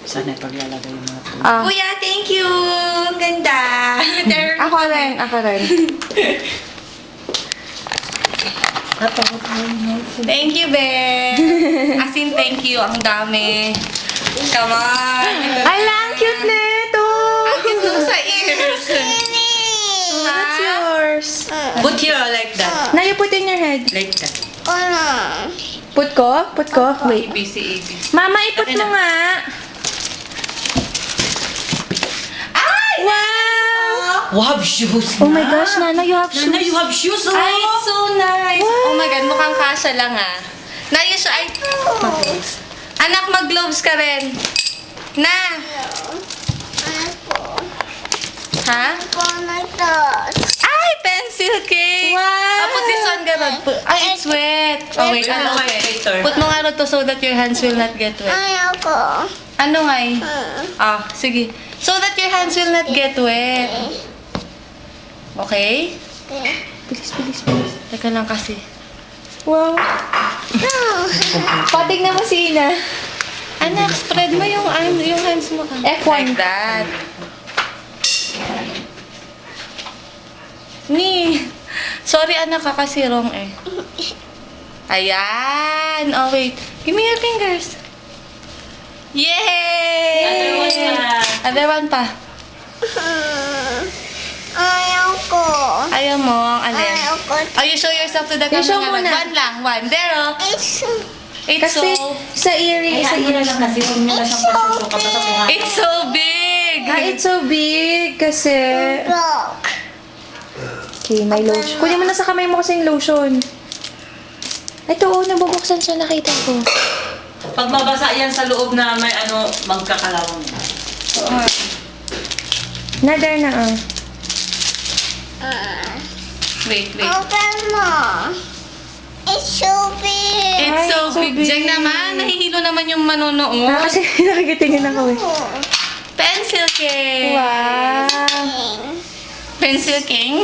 Sana paglalagay yung mga tubig. Kuya, thank you! Ang ganda! Ako rin. Thank you, be! As in, thank you. Ang dami. Come on! Ala, ang cute na ito! Ang cute nung sa ears. What's yours? Put here like that. Now you put in your head. Like that. Put ko? Wait. ABC. Mama, iput mo nga. Wow! Wow, shoes. Oh my gosh, Nana, you have shoes. Nana, you have shoes. Oh. Ay, it's so nice. Wow. Oh my God, mukhang kasha lang ah. Nayos ay... Anak, mag-gloves ka rin. Na! Ha? Ay, pencil cake! Wow. Put this on, ganun. Ay, it's wet. Oh, wait, Ano ano? wet later? Put mo nga ito so that your hands will not get wet. Ano nga eh? Sige. So that your hands will not get wet. Okay? Bilis. Teka lang kasi. Wow. Patignan mo si Ina. Anak, spread mo yung hands mo. F1. Like that. Sorry anak, kasi wrong eh. Ayan. Oh, wait. Give me your fingers. Yay! Other one pa. Ayaw mo ang alin. Oh, you show yourself to the You show camera. muna. One lang. One. There, oh. It's Kasi so... sa earring, Ay, ano lang kasi, huwag nyo lang siyang pasusukat sa mukha. It's so big! It's so big kasi... Okay, may lotion. Kunin mo na sa kamay mo kasi yung lotion. Ito, nabubuksan siya, nakita ko. Pag mabasa yan sa loob na may magkakalawang. Nadar na, Wait. Ay, It's so so big. big. Diyan naman, nahihilo naman yung manonood. Kasi nakikitingin ako eh. Pencil cake. Wow. Pencil king.